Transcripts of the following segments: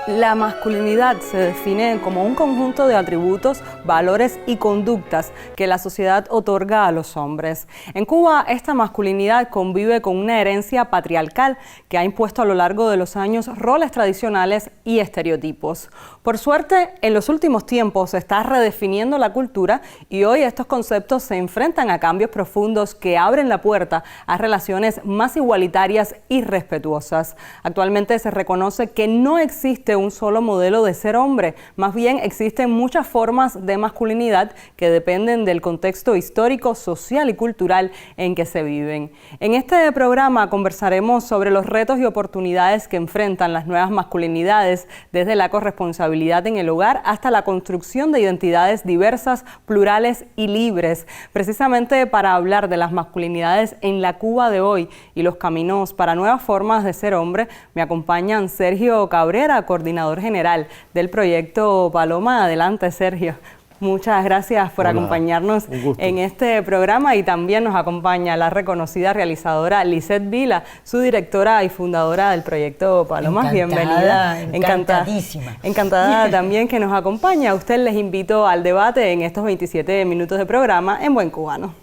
La masculinidad se define como un conjunto de atributos, valores y conductas que la sociedad otorga a los hombres. En Cuba, esta masculinidad convive con una herencia patriarcal que ha impuesto a lo largo de los años roles tradicionales y estereotipos. Por suerte, en los últimos tiempos se está redefiniendo la cultura y hoy estos conceptos se enfrentan a cambios profundos que abren la puerta a relaciones más igualitarias y respetuosas. Actualmente se reconoce que no existe un solo modelo de ser hombre, más bien existen muchas formas de masculinidad que dependen del contexto histórico, social y cultural en que se viven. En este programa conversaremos sobre los retos y oportunidades que enfrentan las nuevas masculinidades, desde la corresponsabilidad en el hogar hasta la construcción de identidades diversas, plurales y libres. Precisamente para hablar de las masculinidades en la Cuba de hoy y los caminos para nuevas formas de ser hombre, me acompañan Sergio Cabrera, coordinador general del proyecto Paloma. Adelante, Sergio. Muchas gracias por acompañarnos en este programa, y también nos acompaña la reconocida realizadora Lisette Vila, su directora y fundadora del proyecto Paloma. Bienvenida. Encantadísima. Encantada también que nos acompaña. A usted les invito al debate en estos 27 minutos de programa en Buen Cubano.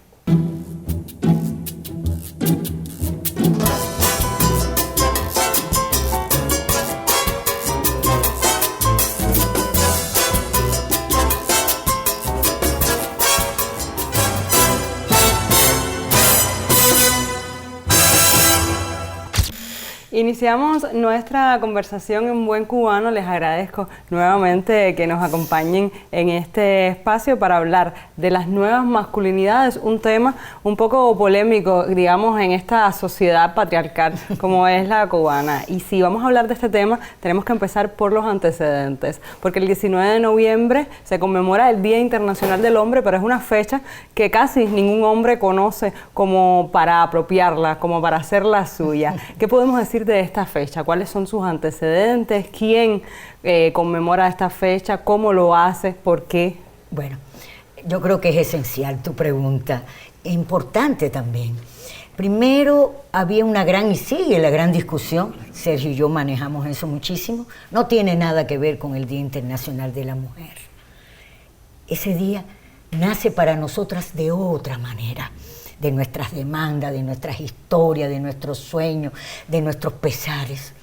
Iniciamos nuestra conversación en Buen Cubano. Les agradezco nuevamente que nos acompañen en este espacio para hablar de las nuevas masculinidades, un tema un poco polémico, digamos, en esta sociedad patriarcal como es la cubana. Y si vamos a hablar de este tema, tenemos que empezar por los antecedentes, porque el 19 de noviembre se conmemora el Día Internacional del Hombre, pero es una fecha que casi ningún hombre conoce como para apropiarla, como para hacerla suya. ¿Qué podemos decir de esta fecha? ¿Cuáles son sus antecedentes? ¿Quién conmemora esta fecha? ¿Cómo lo hace? ¿Por qué? Bueno, yo creo que es esencial tu pregunta, es importante también. Primero, había una gran, y sigue la gran discusión, Sergio y yo manejamos eso muchísimo, no tiene nada que ver con el Día Internacional de la Mujer. Ese día nace para nosotras de otra manera, de nuestras demandas, de nuestras historias, de nuestros sueños, de nuestros pesares,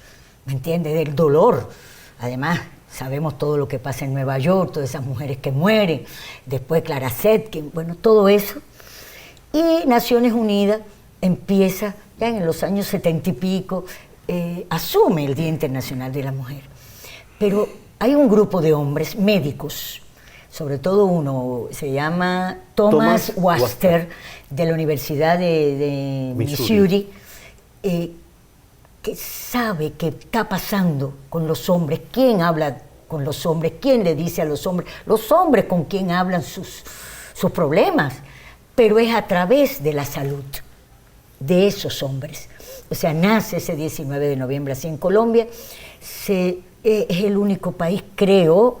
¿me entiendes? Del dolor. Además, sabemos todo lo que pasa en Nueva York, todas esas mujeres que mueren, después Clara Zetkin, bueno, todo eso. Y Naciones Unidas empieza, ya en los años 70 y pico, asume el Día Internacional de la Mujer. Pero hay un grupo de hombres médicos, sobre todo uno, se llama Thomas Wachter, de la Universidad de Missouri, que sabe qué está pasando con los hombres, quién habla con los hombres, quién le dice a los hombres con quién hablan sus problemas, pero es a través de la salud de esos hombres. O sea, nace ese 19 de noviembre así en Colombia, es el único país, creo,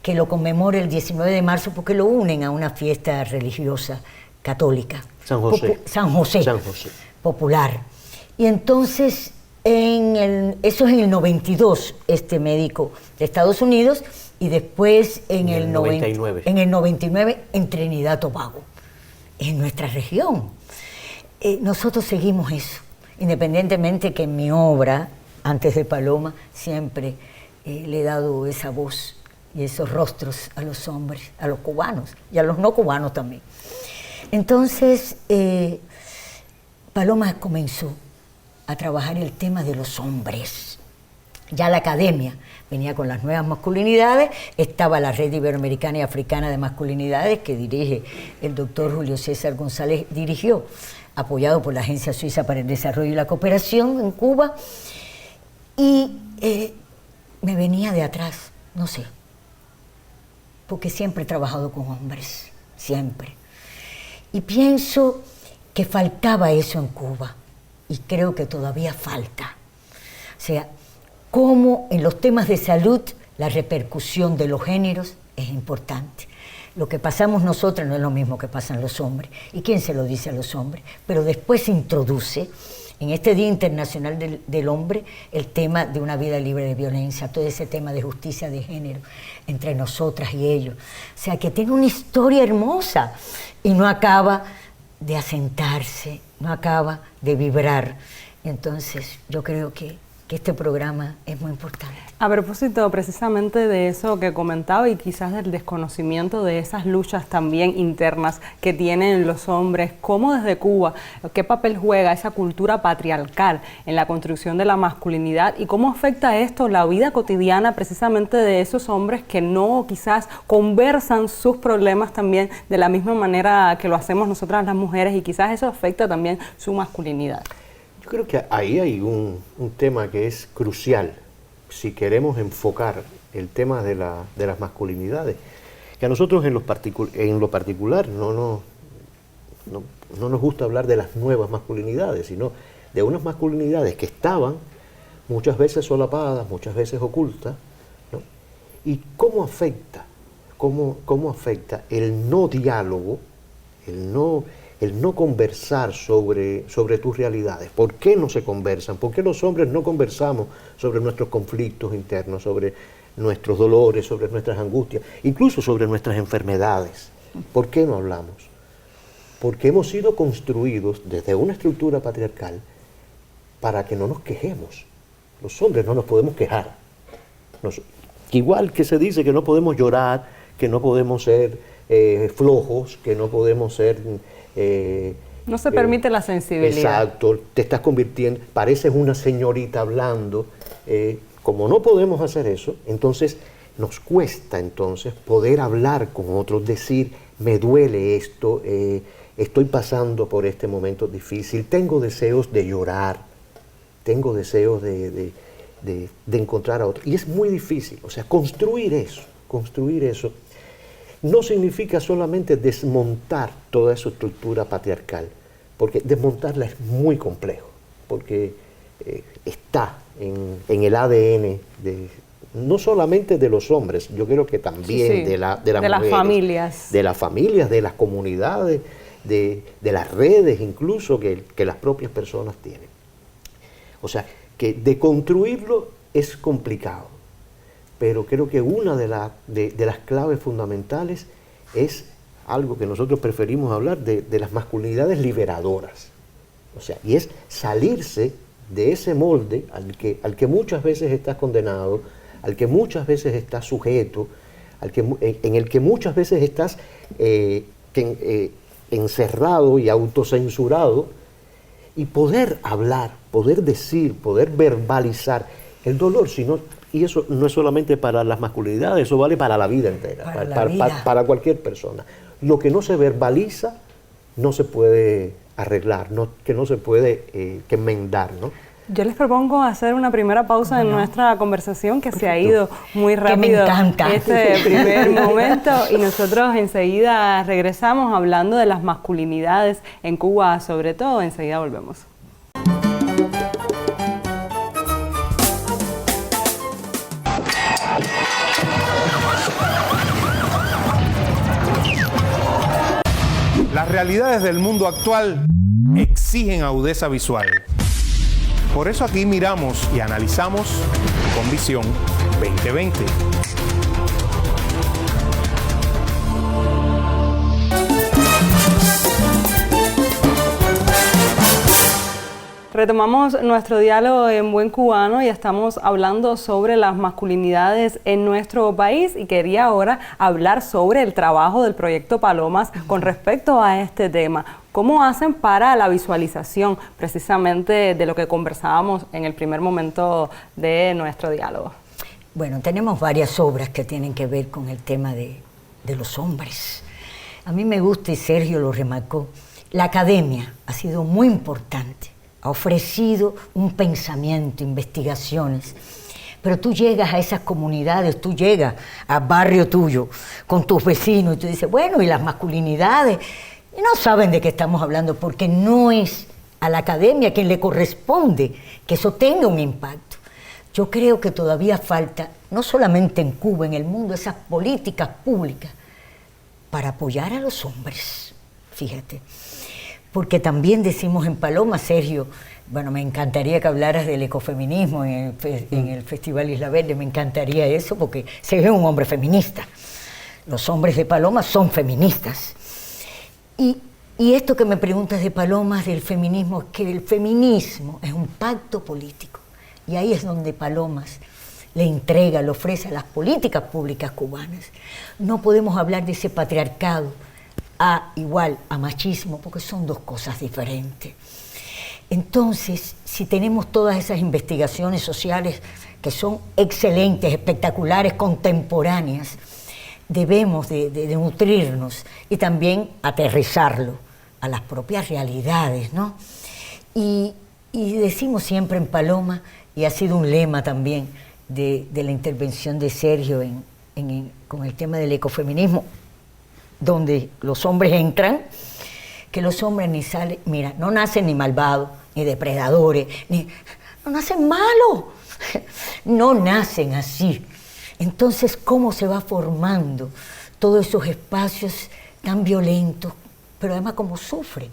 que lo conmemora el 19 de marzo porque lo unen a una fiesta religiosa católica. San José. San José. Popular. Y entonces, eso es en el 92, este médico de Estados Unidos, y después en el 99. En el 99 en Trinidad y Tobago, en nuestra región. Nosotros seguimos eso, independientemente que en mi obra, antes de Paloma, siempre le he dado esa voz y esos rostros a los hombres, a los cubanos y a los no cubanos también. Entonces, Paloma comenzó a trabajar el tema de los hombres. Ya la academia venía con las nuevas masculinidades, estaba la Red Iberoamericana y Africana de Masculinidades, que dirige el doctor Julio César González, dirigió, apoyado por la Agencia Suiza para el Desarrollo y la Cooperación en Cuba, y me venía de atrás, no sé, porque siempre he trabajado con hombres, siempre. Y pienso que faltaba eso en Cuba, y creo que todavía falta. O sea, cómo en los temas de salud la repercusión de los géneros es importante. Lo que pasamos nosotras no es lo mismo que pasan los hombres. ¿Y quién se lo dice a los hombres? Pero después se introduce en este Día Internacional del Hombre, el tema de una vida libre de violencia, todo ese tema de justicia de género entre nosotras y ellos. O sea, que tiene una historia hermosa y no acaba de asentarse, no acaba de vibrar. Entonces, yo creo que este programa es muy importante. A propósito precisamente de eso que comentaba y quizás del desconocimiento de esas luchas también internas que tienen los hombres, ¿cómo desde Cuba, qué papel juega esa cultura patriarcal en la construcción de la masculinidad y cómo afecta esto la vida cotidiana precisamente de esos hombres que no quizás conversan sus problemas también de la misma manera que lo hacemos nosotras las mujeres y quizás eso afecta también su masculinidad? Yo creo que ahí hay un tema que es crucial si queremos enfocar el tema de las masculinidades, que a nosotros en lo particular no nos gusta hablar de las nuevas masculinidades, sino de unas masculinidades que estaban muchas veces solapadas, muchas veces ocultas, ¿no? Y cómo afecta el no diálogo, el no conversar sobre tus realidades. ¿Por qué no se conversan? ¿Por qué los hombres no conversamos sobre nuestros conflictos internos, sobre nuestros dolores, sobre nuestras angustias, incluso sobre nuestras enfermedades? ¿Por qué no hablamos? Porque hemos sido construidos desde una estructura patriarcal para que no nos quejemos. Los hombres no nos podemos quejar. Igual que se dice que no podemos llorar, que no podemos ser flojos, que no podemos ser... no se permite la sensibilidad. Exacto, te estás convirtiendo, pareces una señorita hablando. Como no podemos hacer eso, entonces nos cuesta entonces poder hablar con otros, decir, me duele esto, estoy pasando por este momento difícil, tengo deseos de llorar, tengo deseos de encontrar a otro. Y es muy difícil, o sea, construir eso no significa solamente desmontar toda esa estructura patriarcal, porque desmontarla es muy complejo, porque está en el ADN no solamente de los hombres, yo creo que también de las mujeres, las familias. De las familias, de las comunidades, de las redes incluso que las propias personas tienen. O sea, que deconstruirlo es complicado. Pero creo que una de las claves fundamentales es algo que nosotros preferimos hablar de las masculinidades liberadoras. O sea, y es salirse de ese molde al que muchas veces estás condenado, al que muchas veces estás sujeto, en el que muchas veces estás encerrado y autocensurado, y poder hablar, poder decir, poder verbalizar el dolor, y eso no es solamente para las masculinidades, eso vale para la vida entera, para cualquier persona. Lo que no se verbaliza no se puede arreglar, que no se puede enmendar, ¿no? Yo les propongo hacer una primera pausa en nuestra conversación, que se ha ido muy rápido. Que me encanta. Este primer momento, y nosotros enseguida regresamos hablando de las masculinidades en Cuba, sobre todo. Enseguida volvemos. Las realidades del mundo actual exigen agudeza visual. Por eso aquí miramos y analizamos con Visión 2020. Retomamos nuestro diálogo en Buen Cubano y estamos hablando sobre las masculinidades en nuestro país, y quería ahora hablar sobre el trabajo del Proyecto Palomas con respecto a este tema. ¿Cómo hacen para la visualización precisamente de lo que conversábamos en el primer momento de nuestro diálogo? Bueno, tenemos varias obras que tienen que ver con el tema de los hombres. A mí me gusta, y Sergio lo remarcó, la academia ha sido muy importante. Ha ofrecido un pensamiento, investigaciones, pero tú llegas a esas comunidades, tú llegas al barrio tuyo con tus vecinos y tú dices, bueno, ¿y las masculinidades? Y no saben de qué estamos hablando, porque no es a la academia quien le corresponde que eso tenga un impacto. Yo creo que todavía falta, no solamente en Cuba, en el mundo, esas políticas públicas para apoyar a los hombres, fíjate. porque también decimos en Paloma, Sergio, bueno, me encantaría que hablaras del ecofeminismo en el Festival Isla Verde, me encantaría eso, porque Sergio es un hombre feminista. Los hombres de Paloma son feministas. Y esto que me preguntas de Palomas, del feminismo, es que el feminismo es un pacto político. Y ahí es donde Palomas le entrega, le ofrece a las políticas públicas cubanas. No podemos hablar de ese patriarcado igual a machismo, porque son dos cosas diferentes. Entonces, si tenemos todas esas investigaciones sociales que son excelentes, espectaculares, contemporáneas, debemos de nutrirnos y también aterrizarlo a las propias realidades, ¿no? Y decimos siempre en Paloma, y ha sido un lema también de la intervención de Sergio con el tema del ecofeminismo, donde los hombres entran, que los hombres mira, no nacen ni malvados, ni depredadores, no nacen malos, no nacen así. Entonces, ¿cómo se va formando todos esos espacios tan violentos, pero además cómo sufren?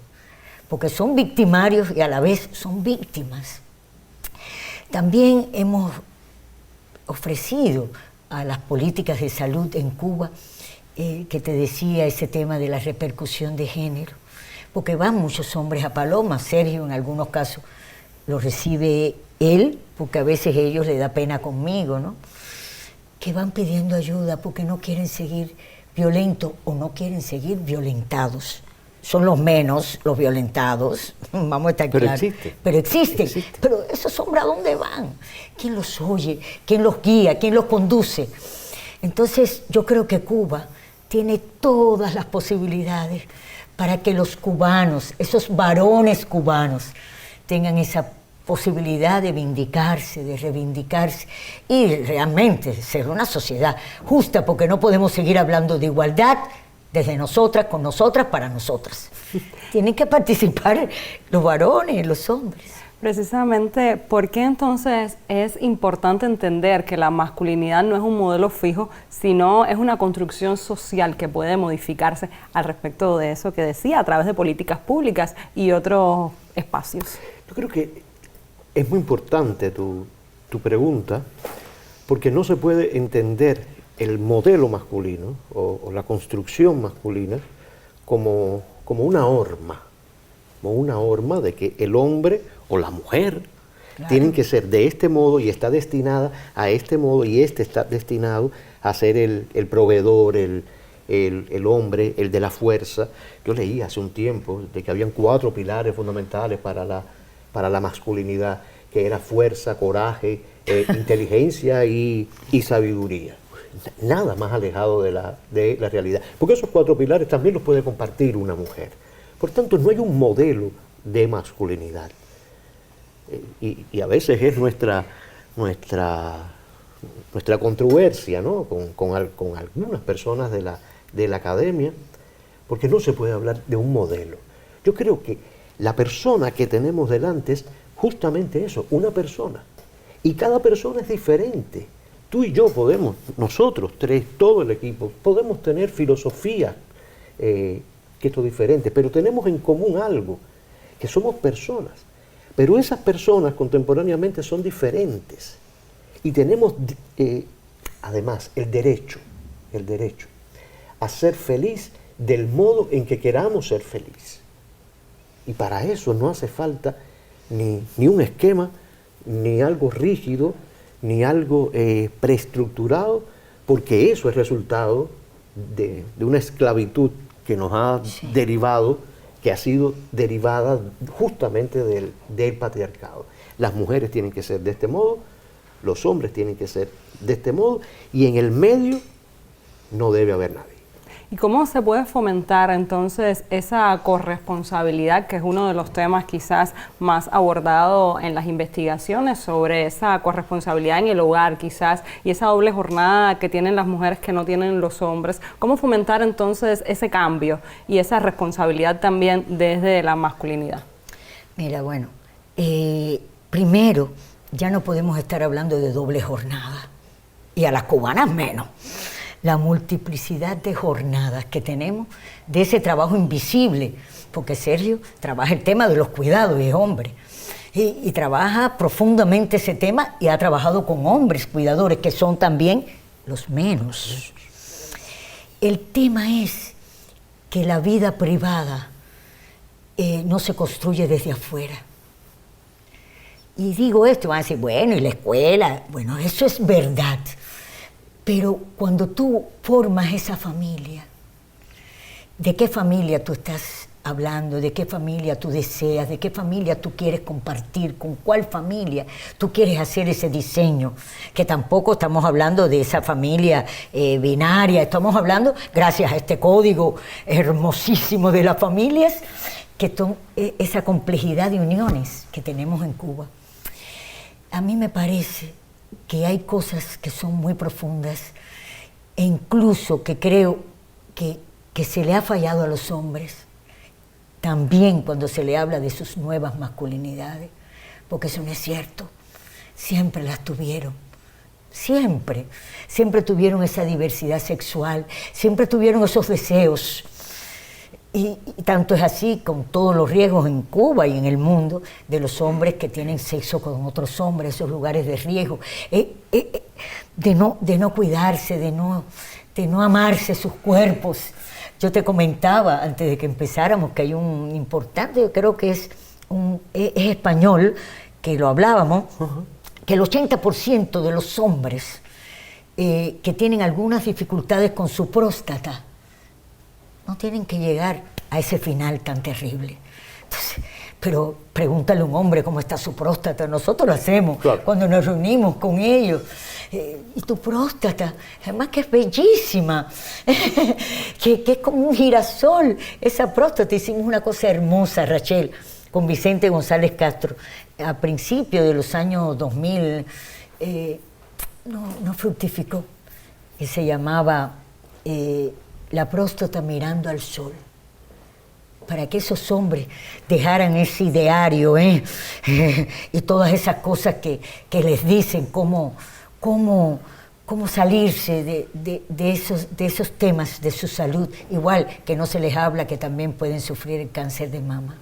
Porque son victimarios y a la vez son víctimas. También hemos ofrecido a las políticas de salud en Cuba, que te decía, ese tema de la repercusión de género, porque van muchos hombres a Paloma. Sergio en algunos casos lo recibe él, porque a veces ellos le da pena conmigo, ¿no? Que van pidiendo ayuda porque no quieren seguir violentos o no quieren seguir violentados. Son los menos los violentados, vamos a estar claros. Pero existen. Pero esos hombres, ¿a dónde van? ¿Quién los oye? ¿Quién los guía? ¿Quién los conduce? Entonces yo creo que Cuba tiene todas las posibilidades para que los cubanos, esos varones cubanos, tengan esa posibilidad de vindicarse, de reivindicarse y realmente ser una sociedad justa, porque no podemos seguir hablando de igualdad desde nosotras, con nosotras, para nosotras. Tienen que participar los varones, los hombres. Precisamente, ¿por qué entonces es importante entender que la masculinidad no es un modelo fijo, sino es una construcción social que puede modificarse al respecto de eso que decía, a través de políticas públicas y otros espacios? Yo creo que es muy importante tu pregunta, porque no se puede entender el modelo masculino o la construcción masculina como una horma de que el hombre o la mujer tienen que ser de este modo y está destinada a este modo y está destinado a ser el proveedor, el hombre, el de la fuerza. Yo leí hace un tiempo de que habían 4 pilares fundamentales para la masculinidad, que era fuerza, coraje, inteligencia y sabiduría. Nada más alejado de la realidad. Porque esos 4 pilares también los puede compartir una mujer. Por tanto, no hay un modelo de masculinidad. Y a veces es nuestra controversia, ¿no? con algunas personas de la academia, porque no se puede hablar de un modelo. Yo creo que la persona que tenemos delante es justamente eso, una persona. Y cada persona es diferente. Tú y yo podemos, nosotros 3, todo el equipo, podemos tener filosofías que son diferentes, pero tenemos en común algo, que somos personas. Pero esas personas contemporáneamente son diferentes. Y tenemos además el derecho a ser feliz del modo en que queramos ser feliz. Y para eso no hace falta ni un esquema, ni algo rígido, ni algo preestructurado, porque eso es resultado de una esclavitud que nos ha derivado, que ha sido derivada justamente del patriarcado. Las mujeres tienen que ser de este modo, los hombres tienen que ser de este modo, y en el medio no debe haber nadie. ¿Y cómo se puede fomentar entonces esa corresponsabilidad, que es uno de los temas quizás más abordado en las investigaciones, sobre esa corresponsabilidad en el hogar quizás, y esa doble jornada que tienen las mujeres que no tienen los hombres? ¿Cómo fomentar entonces ese cambio y esa responsabilidad también desde la masculinidad? Mira, bueno, primero, ya no podemos estar hablando de doble jornada, y a las cubanas menos. la multiplicidad de jornadas que tenemos, de ese trabajo invisible, porque Sergio trabaja el tema de los cuidados y es hombre, y trabaja profundamente ese tema y ha trabajado con hombres cuidadores, que son también los menos. El tema es que la vida privada no se construye desde afuera. Y digo esto, van a decir, bueno, y la escuela, bueno, eso es verdad. Pero cuando tú formas esa familia, ¿de qué familia tú estás hablando? ¿De qué familia tú deseas? ¿De qué familia tú quieres compartir? ¿Con cuál familia tú quieres hacer ese diseño? Que tampoco estamos hablando de esa familia binaria, estamos hablando, gracias a este código hermosísimo de las familias, que son esa complejidad de uniones que tenemos en Cuba. A mí me parece que hay cosas que son muy profundas e incluso que creo que se le ha fallado a los hombres también cuando se le habla de sus nuevas masculinidades, porque eso no es cierto, siempre las tuvieron, siempre tuvieron esa diversidad sexual, siempre tuvieron esos deseos. Y tanto es así con todos los riesgos en Cuba y en el mundo de los hombres que tienen sexo con otros hombres, esos lugares de riesgo, de no cuidarse, de no amarse sus cuerpos. Yo te comentaba antes de que empezáramos que hay un importante, yo creo que es español, que lo hablábamos, que el 80% de los hombres que tienen algunas dificultades con su próstata no tienen que llegar a ese final tan terrible. Entonces, pero pregúntale a un hombre cómo está su próstata. Nosotros lo hacemos claro, cuando nos reunimos con ellos. Y tu próstata, además que es bellísima, que es como un girasol. Esa próstata, hicimos una cosa hermosa, Rachel, con Vicente González Castro, a principios de los años 2000, no fructificó, y se llamaba La próstata mirando al sol, para que esos hombres dejaran ese ideario y todas esas cosas que les dicen cómo salirse de esos temas de su salud, igual que no se les habla que también pueden sufrir el cáncer de mama.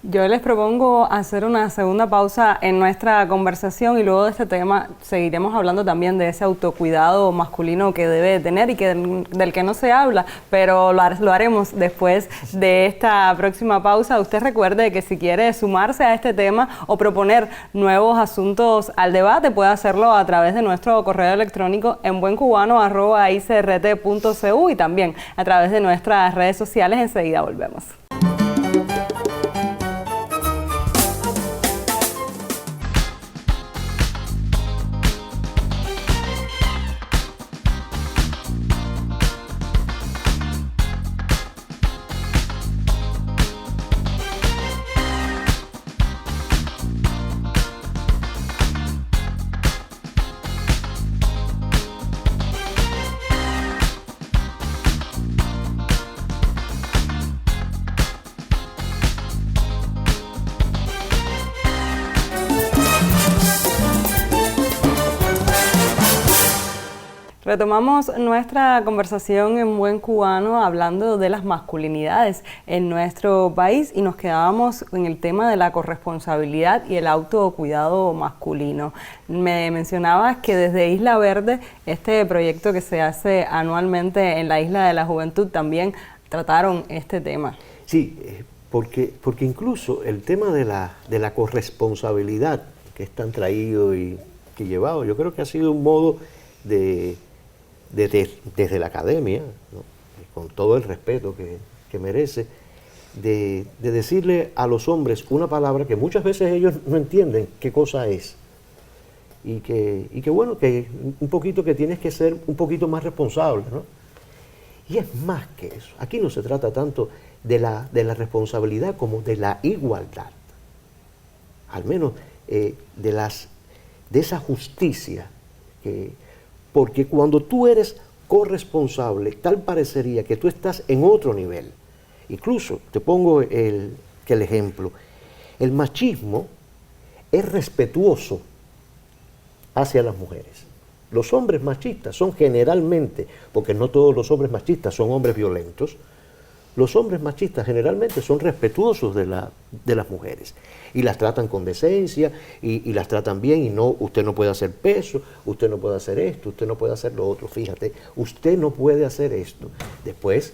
Yo les propongo hacer una segunda pausa en nuestra conversación y luego de este tema seguiremos hablando también de ese autocuidado masculino que debe tener y del que no se habla, pero lo haremos después de esta próxima pausa. Usted recuerde que si quiere sumarse a este tema o proponer nuevos asuntos al debate, puede hacerlo a través de nuestro correo electrónico en buencubano@icrt.cu y también a través de nuestras redes sociales. Enseguida volvemos. Retomamos nuestra conversación en Buen Cubano hablando de las masculinidades en nuestro país y nos quedábamos en el tema de la corresponsabilidad y el autocuidado masculino. Me mencionabas que desde Isla Verde, este proyecto que se hace anualmente en la Isla de la Juventud, también trataron este tema. Sí, porque incluso el tema de la corresponsabilidad que es tan traído y que llevado, yo creo que ha sido un modo desde la academia, ¿no? Con todo el respeto que merece, de decirle a los hombres una palabra que muchas veces ellos no entienden qué cosa es. Y que bueno, que un poquito que tienes que ser un poquito más responsable, ¿no? Y es más que eso. Aquí no se trata tanto de la responsabilidad como de la igualdad. Al menos de esa justicia porque cuando tú eres corresponsable, tal parecería que tú estás en otro nivel. Incluso, te pongo el ejemplo, el machismo es respetuoso hacia las mujeres. Los hombres machistas son generalmente, porque no todos los hombres machistas son hombres violentos, los hombres machistas generalmente son respetuosos de las mujeres y las tratan con decencia y las tratan bien y no, usted no puede hacer peso, usted no puede hacer esto, usted no puede hacer lo otro, fíjate, usted no puede hacer esto. Después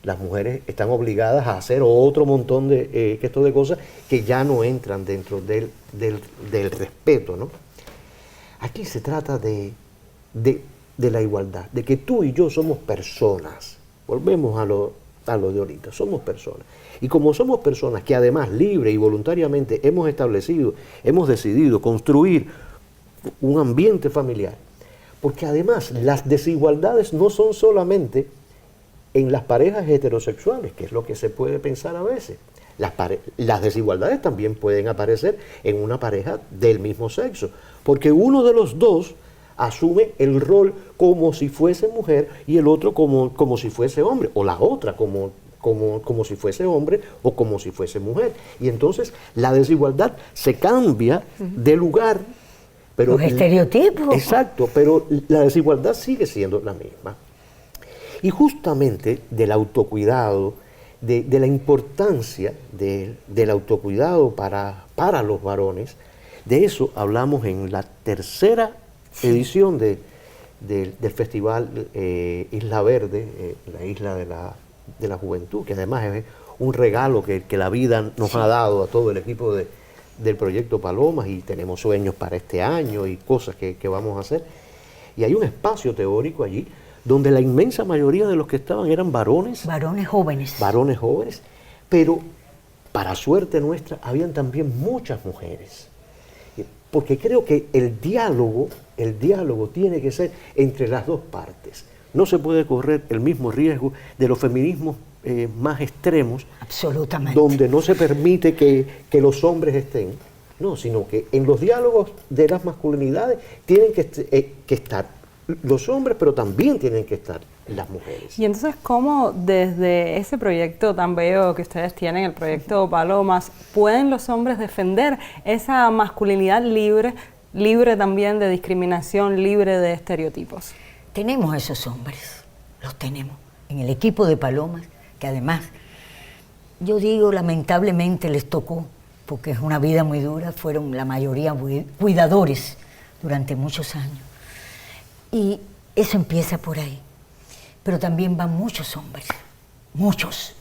las mujeres están obligadas a hacer otro montón de cosas que ya no entran dentro del respeto, ¿no? Aquí se trata de la igualdad, de que tú y yo somos personas. Volvemos a lo de ahorita, somos personas. Y como somos personas que además libre y voluntariamente hemos decidido construir un ambiente familiar, porque además las desigualdades no son solamente en las parejas heterosexuales, que es lo que se puede pensar a veces. Las desigualdades también pueden aparecer en una pareja del mismo sexo, porque uno de los dos asume el rol como si fuese mujer y el otro como si fuese hombre, o la otra como si fuese hombre o como si fuese mujer. Y entonces la desigualdad se cambia de lugar. Pero los estereotipos. Exacto, pero la desigualdad sigue siendo la misma. Y justamente del autocuidado, de la importancia del autocuidado para los varones, de eso hablamos en la tercera edición del Festival Isla Verde, la Isla de la Juventud, que además es un regalo que la vida nos ha dado a todo el equipo del Proyecto Palomas, y tenemos sueños para este año y cosas que vamos a hacer. Y hay un espacio teórico allí donde la inmensa mayoría de los que estaban eran varones. Varones jóvenes, pero para suerte nuestra habían también muchas mujeres. Porque creo que el diálogo tiene que ser entre las dos partes. No se puede correr el mismo riesgo de los feminismos más extremos, absolutamente, donde no se permite que los hombres estén, no, sino que en los diálogos de las masculinidades tienen que estar los hombres, pero también tienen que estar las mujeres. Y entonces, ¿cómo desde ese proyecto tan bello que ustedes tienen, el proyecto Palomas, pueden los hombres defender esa masculinidad libre también de discriminación, libre de estereotipos? Tenemos esos hombres, los tenemos en el equipo de Palomas, que además, yo digo, lamentablemente les tocó, porque es una vida muy dura, fueron la mayoría cuidadores durante muchos años. Y eso empieza por ahí. Pero también van muchos hombres, muchos,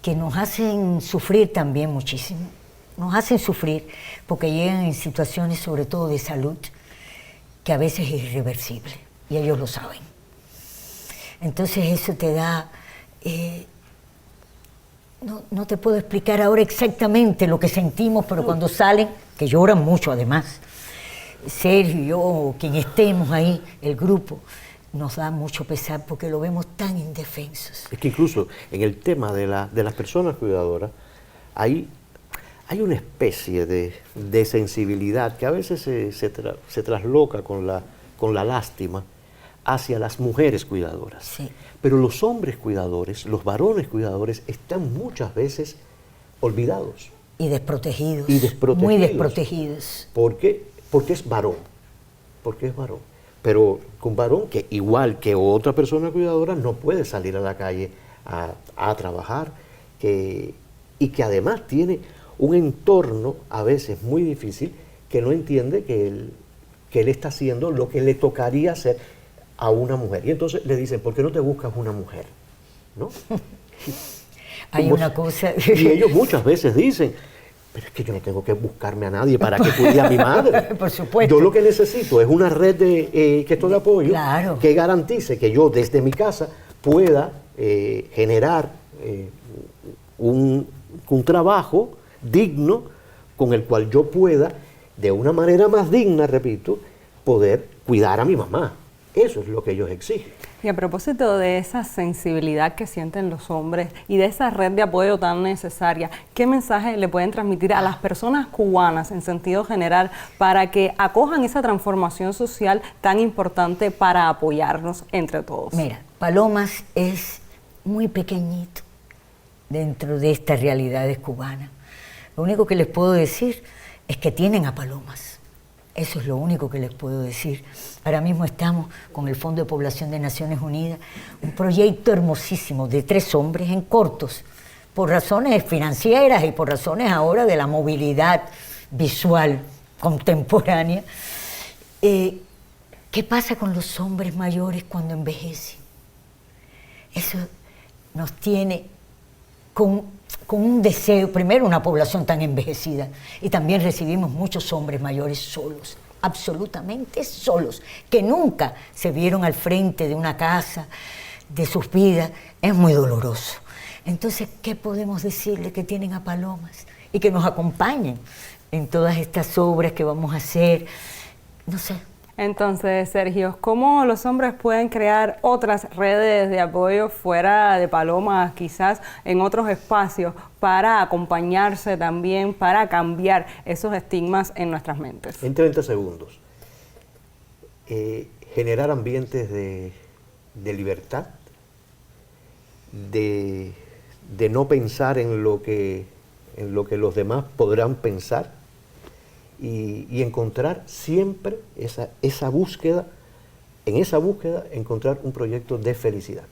que nos hacen sufrir también muchísimo. Nos hacen sufrir porque llegan en situaciones, sobre todo de salud, que a veces es irreversible, y ellos lo saben. Entonces eso te da... no te puedo explicar ahora exactamente lo que sentimos, pero cuando salen, que lloran mucho además, Sergio, yo, quien estemos ahí, el grupo, nos da mucho pesar porque lo vemos tan indefensos. Es que incluso en el tema de las personas cuidadoras hay una especie de sensibilidad que a veces se trasloca con la lástima hacia las mujeres cuidadoras. Sí. Pero los hombres cuidadores, los varones cuidadores, están muchas veces olvidados. Y desprotegidos. Muy desprotegidos. Porque es varón. Pero un varón que, igual que otra persona cuidadora, no puede salir a la calle a trabajar, y que además tiene un entorno a veces muy difícil, que no entiende que él está haciendo lo que le tocaría hacer a una mujer. Y entonces le dicen, ¿por qué no te buscas una mujer? ¿No? Hay una cosa... Y ellos muchas veces dicen, pero es que yo no tengo que buscarme a nadie para que cuide a mi madre. Por supuesto. Yo lo que necesito es una red de apoyo, claro, que garantice que yo desde mi casa pueda generar un trabajo digno con el cual yo pueda, de una manera más digna, repito, poder cuidar a mi mamá. Eso es lo que ellos exigen. Y a propósito de esa sensibilidad que sienten los hombres y de esa red de apoyo tan necesaria, ¿qué mensaje le pueden transmitir a las personas cubanas en sentido general para que acojan esa transformación social tan importante para apoyarnos entre todos? Mira, Palomas es muy pequeñito dentro de estas realidades cubanas. Lo único que les puedo decir es que tienen a Palomas. Eso es lo único que les puedo decir. Ahora mismo estamos con el Fondo de Población de Naciones Unidas, un proyecto hermosísimo de 3 hombres en cortos, por razones financieras y por razones ahora de la movilidad visual contemporánea. ¿Qué pasa con los hombres mayores cuando envejecen? Eso nos tiene con un deseo, primero una población tan envejecida, y también recibimos muchos hombres mayores solos, absolutamente solos, que nunca se vieron al frente de una casa, de sus vidas. Es muy doloroso. Entonces, ¿qué podemos decirle? Que tienen a palomas y que nos acompañen en todas estas obras que vamos a hacer, no sé. Entonces, Sergio, ¿cómo los hombres pueden crear otras redes de apoyo fuera de Palomas, quizás en otros espacios, para acompañarse también, para cambiar esos estigmas en nuestras mentes? En 30 segundos. Generar ambientes de libertad, de no pensar en lo que los demás podrán pensar, y encontrar siempre esa búsqueda, en esa búsqueda encontrar un proyecto de felicidad.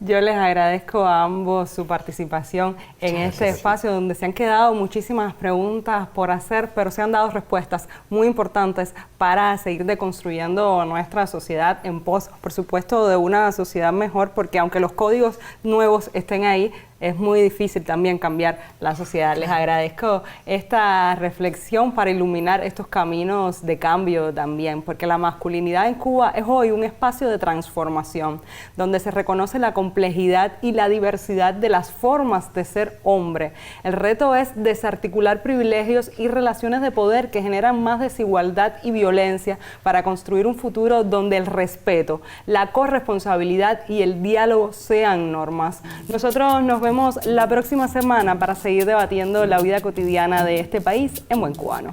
Yo les agradezco a ambos su participación en este espacio donde se han quedado muchísimas preguntas por hacer, pero se han dado respuestas muy importantes para seguir deconstruyendo nuestra sociedad en pos, por supuesto, de una sociedad mejor, porque aunque los códigos nuevos estén ahí, es muy difícil también cambiar la sociedad. Les agradezco esta reflexión para iluminar estos caminos de cambio también, porque la masculinidad en Cuba es hoy un espacio de transformación, donde se reconoce la complejidad y la diversidad de las formas de ser hombre. El reto es desarticular privilegios y relaciones de poder que generan más desigualdad y violencia para construir un futuro donde el respeto, la corresponsabilidad y el diálogo sean normas. Nosotros nos vemos la próxima semana para seguir debatiendo la vida cotidiana de este país en Buen Cubano.